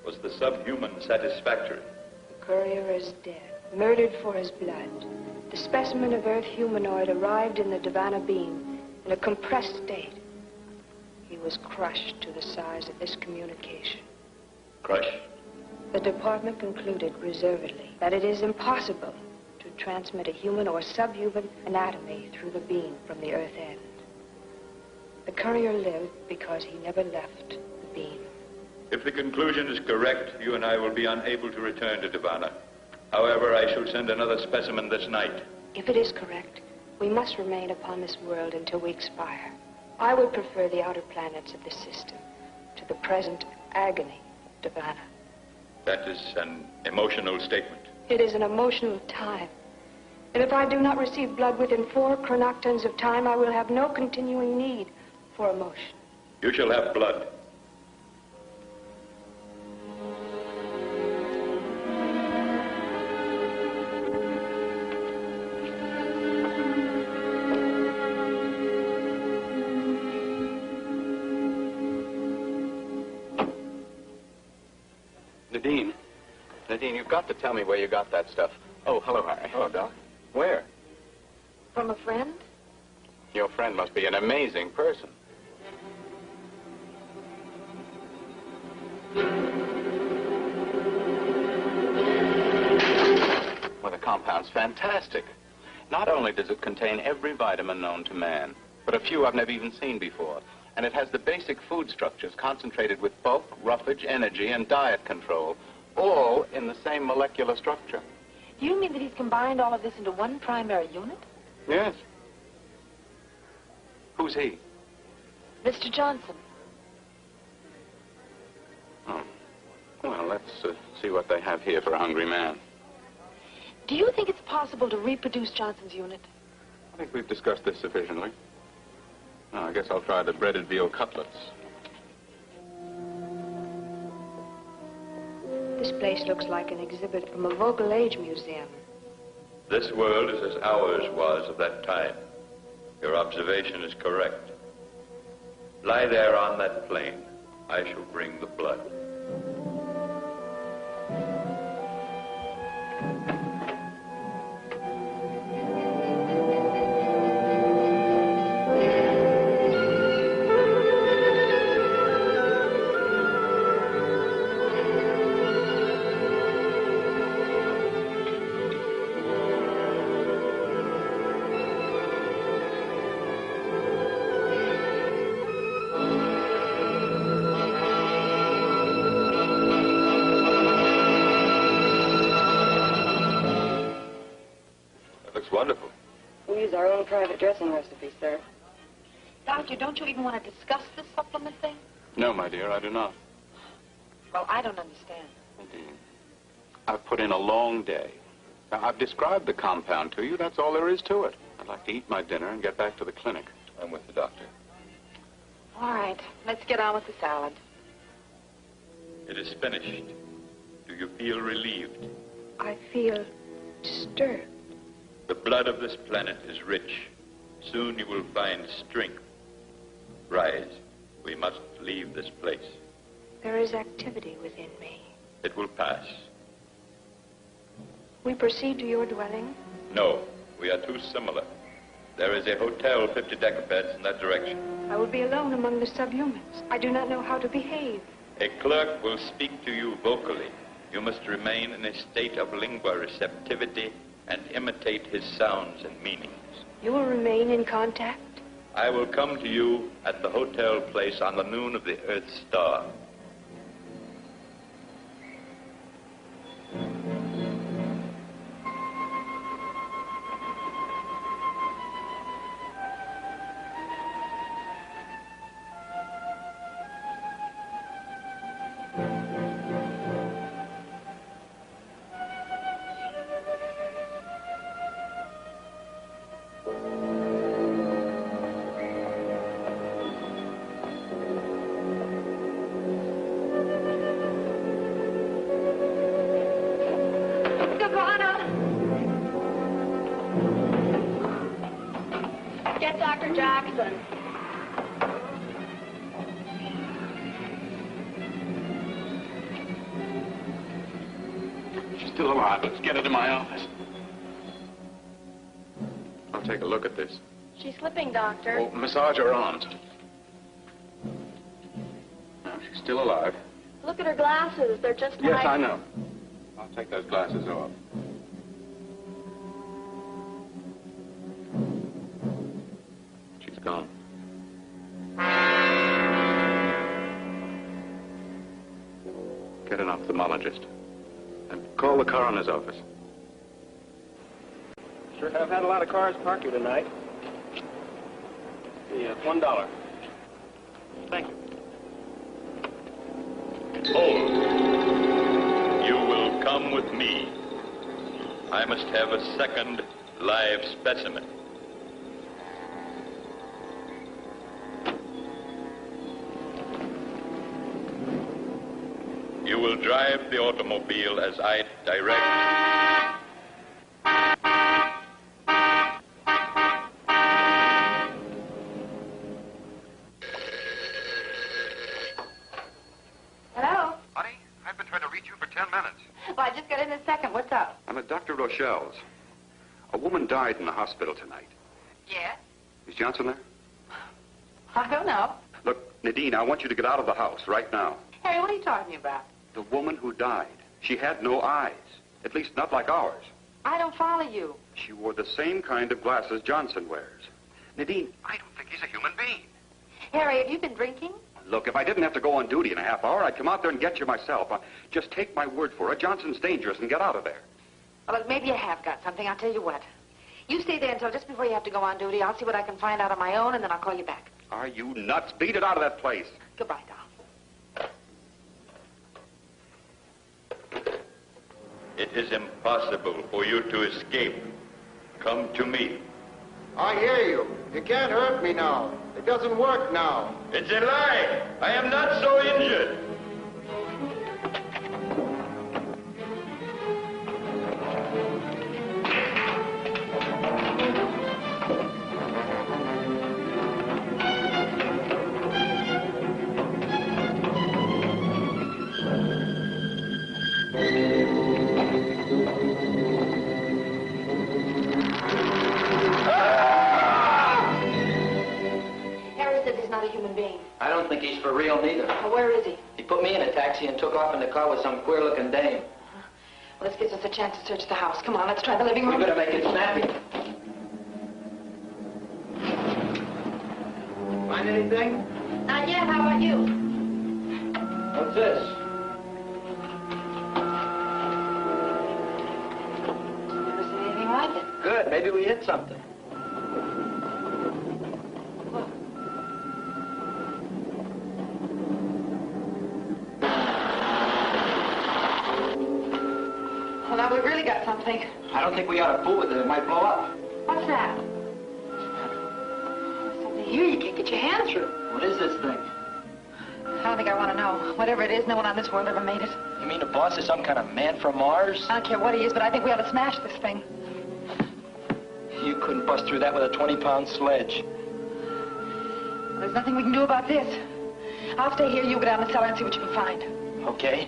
Was the subhuman satisfactory? The courier is dead, murdered for his blood. The specimen of Earth humanoid arrived in the Divana beam in a compressed state. He was crushed to the size of this communication. Crushed? The department concluded reservedly that it is impossible to transmit a human or subhuman anatomy through the beam from the Earth end. The courier lived because he never left the beam. If the conclusion is correct, you and I will be unable to return to Divana. However, I shall send another specimen this night. If it is correct, we must remain upon this world until we expire. I would prefer the outer planets of this system to the present agony of Divana. That is an emotional statement. It is an emotional time. And if I do not receive blood within 4 chronoctons of time, I will have no continuing need for emotion. You shall have blood. Nadine, you've got to tell me where you got that stuff. Oh, hello, Harry. Hello, Doc. Where? From a friend? Your friend must be an amazing person. Well, the compound's fantastic. Not only does it contain every vitamin known to man, but a few I've never even seen before. And it has the basic food structures concentrated with bulk, roughage, energy, and diet control, all in the same molecular structure. You mean that he's combined all of this into one primary unit? Yes. Who's he? Mr. Johnson. Oh. Well, let's see what they have here for a hungry man. Do you think it's possible to reproduce Johnson's unit? I think we've discussed this sufficiently. Now, I guess I'll try the breaded veal cutlets. This place looks like an exhibit from a Vocal Age museum. This world is as ours was of that time. Your observation is correct. Lie there on that plain. I shall bring the blood. Wonderful. We use our own private dressing recipe, sir. Doctor, don't you even want to discuss this supplement thing? No, my dear, I do not. Well, I don't understand. Indeed. I've put in a long day. Now, I've described the compound to you. That's all there is to it. I'd like to eat my dinner and get back to the clinic. I'm with the doctor. All right, let's get on with the salad. It is finished. Do you feel relieved? I feel disturbed. The blood of this planet is rich. Soon you will find strength. Rise. We must leave this place. There is activity within me. It will pass. We proceed to your dwelling? No, we are too similar. There is a hotel 50 decabeds in that direction. I will be alone among the subhumans. I do not know how to behave. A clerk will speak to you vocally. You must remain in a state of lingua receptivity and imitate his sounds and meanings. You will remain in contact? I will come to you at the hotel place on the noon of the Earth's star. Ronald! Get Dr. Jackson. She's still alive. Let's get her to my office. I'll take a look at this. She's slipping, Doctor. Oh, massage her arms. No, she's still alive. Look at her glasses. They're just Yes, like... I know. I'll take those glasses off. She's gone. Get an ophthalmologist. And call the coroner's office. Sure have had a lot of cars parked here tonight. Yeah, $1. Thank you. Hold. You will come with me. I must have a second live specimen. You will drive the automobile as I direct. Hello? Honey, I've been trying to reach you for 10 minutes. Well, I just got in a second. What's up? I'm at Dr. Rochelle's. A woman died in the hospital tonight. Yes? Is Johnson there? I don't know. Look, Nadine, I want you to get out of the house right now. Harry, what are you talking about? The woman who died. She had no eyes. At least not like ours. I don't follow you. She wore the same kind of glasses Johnson wears. Nadine, I don't think he's a human being. Harry, have you been drinking? Look, if I didn't have to go on duty in a half hour, I'd come out there and get you myself. Just take my word for it. Johnson's dangerous and get out of there. Well, look, maybe you have got something. I'll tell you what. You stay there until just before you have to go on duty. I'll see what I can find out on my own, and then I'll call you back. Are you nuts? Beat it out of that place. Goodbye, Doll. It is impossible for you to escape. Come to me. I hear you. You can't hurt me now. It doesn't work now. It's a lie. I am not so injured. I don't think he's for real, neither. Well, where is he? He put me in a taxi and took off in the car with some queer-looking dame. Well, this gives us a chance to search the house. Come on, let's try the living room. We better make it snappy. Find anything? Not yet. How about you? What's this? Never seen anything like it. Good. Maybe we hit something. Well, now we've really got something. I don't think we ought to fool with it. It might blow up. What's that? Something here you can't get your hand through. What is this thing? I don't think I want to know. Whatever it is, no one on this world ever made it. You mean the boss is some kind of man from Mars? I don't care what he is, but I think we ought to smash this thing. You couldn't bust through that with a 20-pound sledge. Well, there's nothing we can do about this. I'll stay here, you go down the cellar and see what you can find. Okay.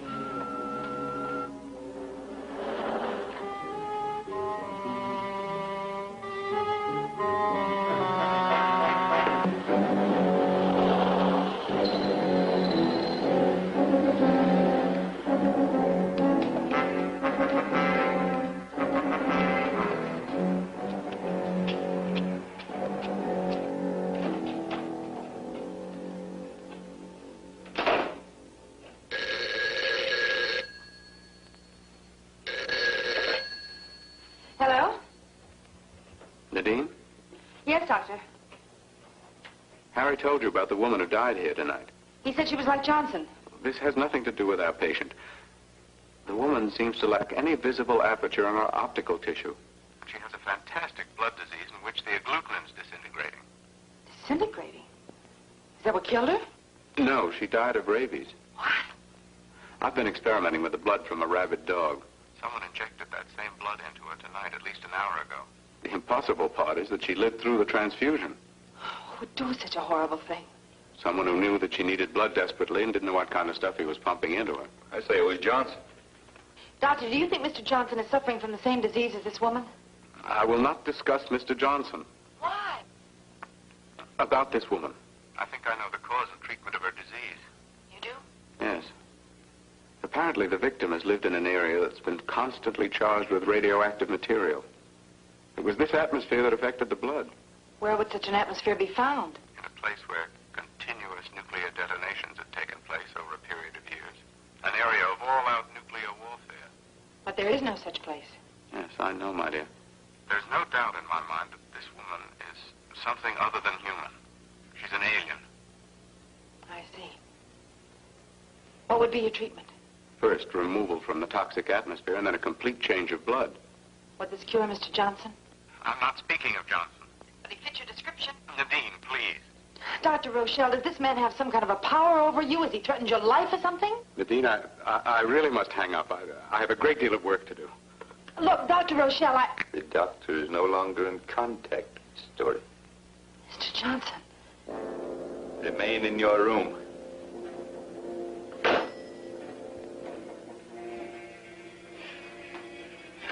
Nadine? Yes, Doctor. Harry told you about the woman who died here tonight. He said she was like Johnson. This has nothing to do with our patient. The woman seems to lack any visible aperture on her optical tissue. She has a fantastic blood disease in which the agglutin's disintegrating. Disintegrating? Is that what killed her? No, she died of rabies. What? I've been experimenting with the blood from a rabid dog. Someone injected that same blood into her tonight, at least an hour ago. The impossible part is that she lived through the transfusion. Who would do such a horrible thing? Someone who knew that she needed blood desperately and didn't know what kind of stuff he was pumping into her. I say it was Johnson. Doctor, do you think Mr. Johnson is suffering from the same disease as this woman? I will not discuss Mr. Johnson. Why? About this woman. I think I know the cause and treatment of her disease. You do? Yes. Apparently the victim has lived in an area that's been constantly charged with radioactive material. It was this atmosphere that affected the blood. Where would such an atmosphere be found? In a place where continuous nuclear detonations had taken place over a period of years. An area of all-out nuclear warfare. But there is no such place. Yes, I know, my dear. There's no doubt in my mind that this woman is something other than human. She's an alien. I see. What would be your treatment? First, removal from the toxic atmosphere, and then a complete change of blood. Would this cure Mr. Johnson? I'm not speaking of Johnson. But he fits your description. Nadine, please. Dr. Rochelle, does this man have some kind of a power over you? Has he threatened your life or something? Nadine, I really must hang up. I have a great deal of work to do. Look, Dr. Rochelle, The doctor is no longer in contact with the story. Mr. Johnson. Remain in your room.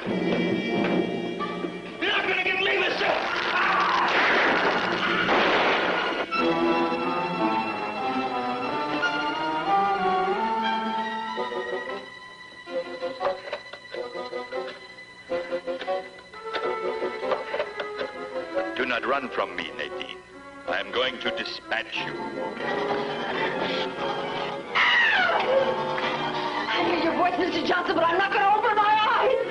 You're not going to get me, mister! Do not run from me, Nadine. I am going to dispatch you. I hear your voice, Mr. Johnson, but I'm not going to open my eyes.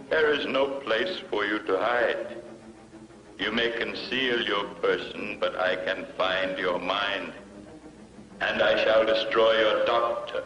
There is no place for you to hide. You may conceal your person, but I can find your mind. And I shall destroy your doctor.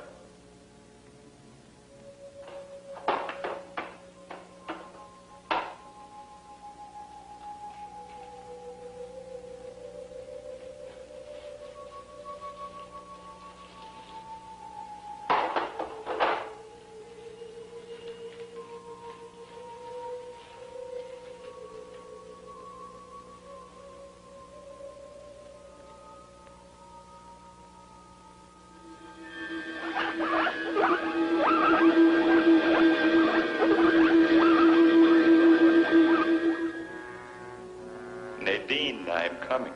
Nadine, I am coming.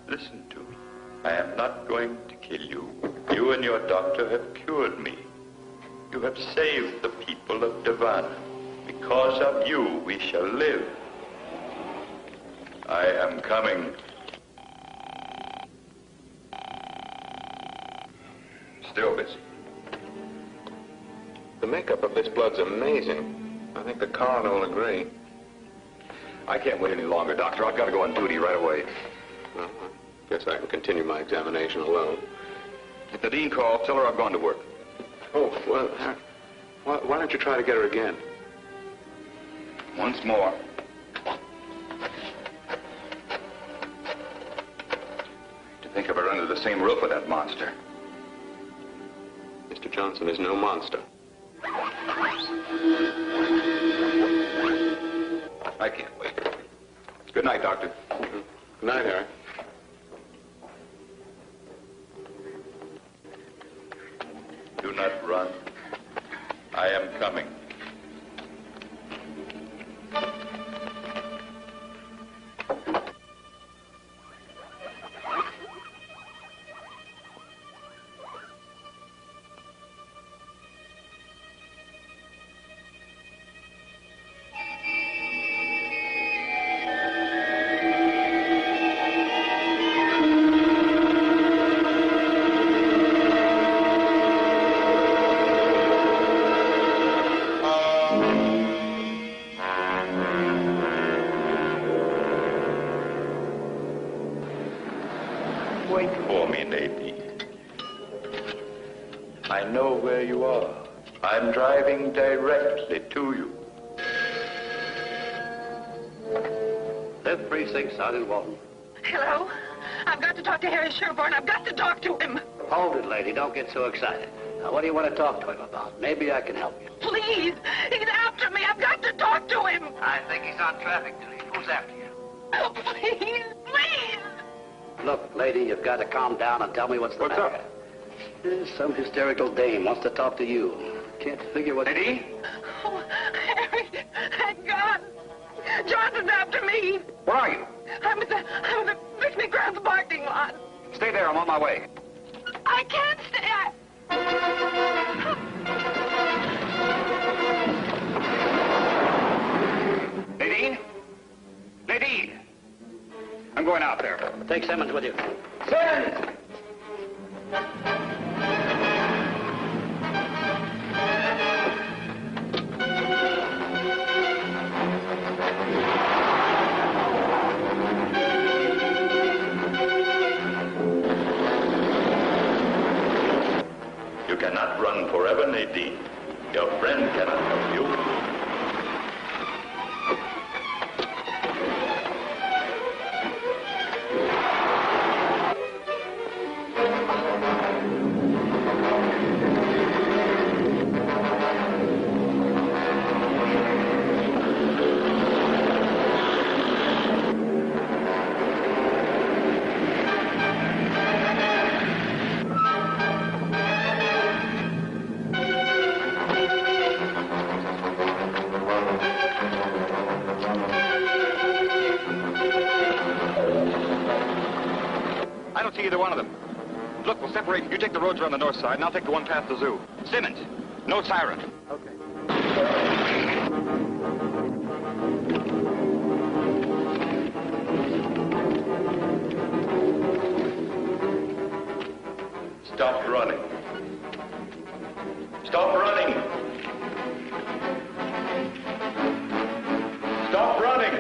Listen to me. I am not going to kill you. You and your doctor have cured me. You have saved the people of Devon. Because of you, we shall live. I am coming. Still busy. The makeup of this blood's amazing. I think the coroner will agree. I can't wait any longer, Doctor. I've got to go on duty right away. Well, I guess I can continue my examination alone. If Nadine calls, tell her I've gone to work. Oh, well, Harry, why don't you try to get her again? Once more. To think of her under the same roof with that monster. Mr. Johnson is no monster. I can't wait. Good night, Doctor. Good night, Harry. Do not run. I am coming. Wait for me, Nadine. I know where you are. I'm driving directly to you. Fifth Precinct, Sergeant Walton. Hello? I've got to talk to Harry Sherburne. I've got to talk to him. Hold it, lady. Don't get so excited. Now, what do you want to talk to him about? Maybe I can help you. Please. He's after me. I've got to talk to him. I think he's on traffic duty. Who's after you? Oh, please, please. Look, lady, you've got to calm down and tell me what's the matter. What's up? Some hysterical dame wants to talk to you. Can't figure what... Lady? Oh, Harry, thank God. Johnson's after me. Where are you? I'm at the Bixby Grounds parking lot. Stay there. I'm on my way. I can't stay. Nadine? Nadine! I'm going out there. Take Simmons with you. Simmons! You cannot run forever, Nadine. Your friend cannot help you. I don't see either one of them. Look, we'll separate. You take the roads around the north side, and I'll take the one past the zoo. Simmons, no siren. Okay. Stop running. Stop running. Stop running.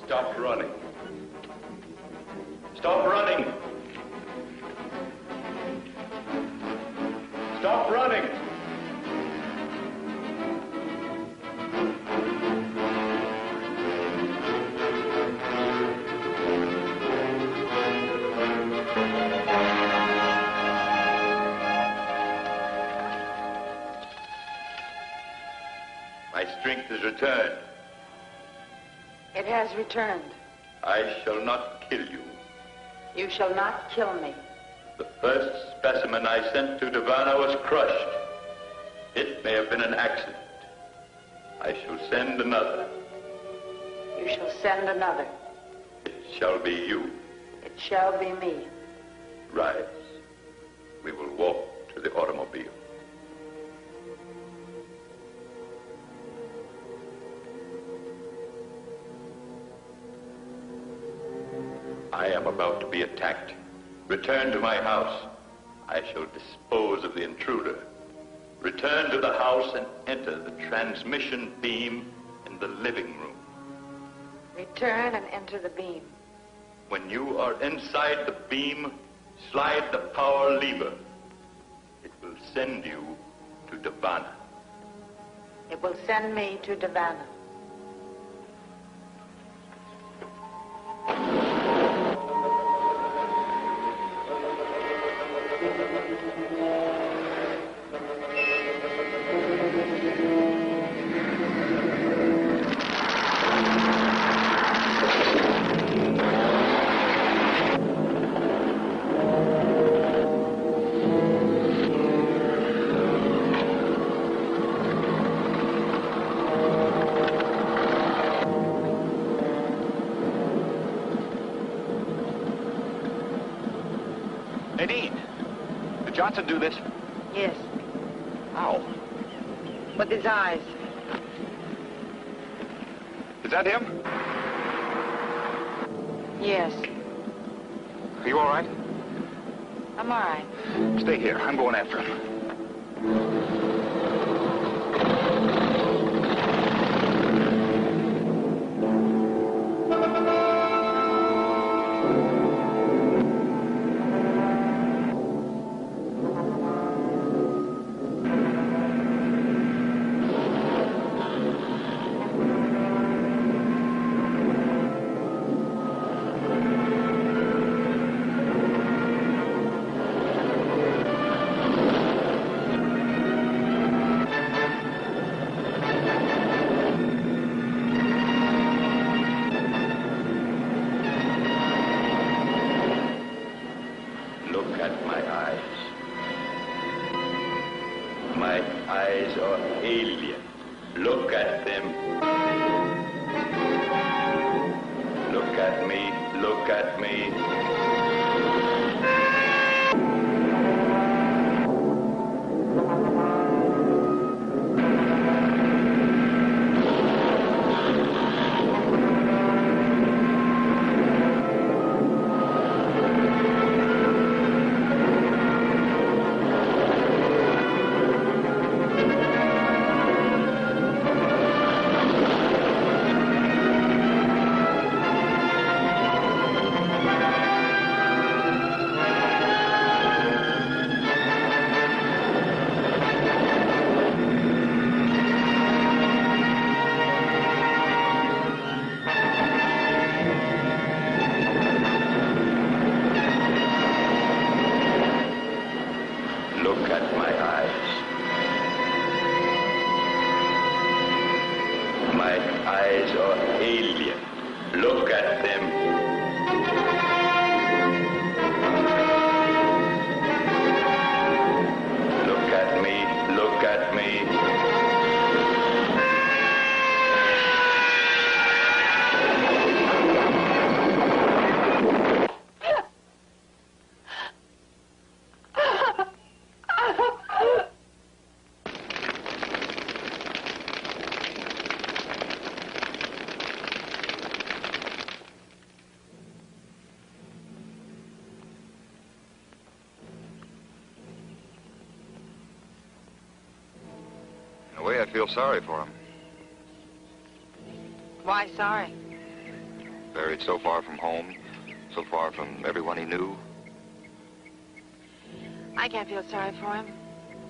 Stop running. Stop running. Stop running. My strength has returned. It has returned. I shall not kill you. You shall not kill me. The first specimen I sent to Devana was crushed. It may have been an accident. I shall send another. You shall send another. It shall be you. It shall be me. Rise. We will walk to the automobile. I am about to be attacked. Return to my house. I shall dispose of the intruder. Return to the house and enter the transmission beam in the living room. Return and enter the beam. When you are inside the beam, slide the power lever. It will send you to Devana. It will send me to Devana. Nadine, did Johnson do this? Yes, How? with his eyes. Is that him? Yes, Are you all right? I'm all right. Stay here. I'm going after him. Look at my eyes. My eyes are alien. Look at them. Look at me. Look at me. Look at my eyes. My eyes are alien. Look at them. Look at me. Look at me. In a way, I feel sorry for him. Why sorry? Buried so far from home, so far from everyone he knew. I can't feel sorry for him.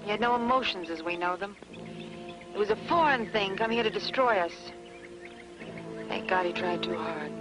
He had no emotions as we know them. It was a foreign thing come here to destroy us. Thank God he tried too hard.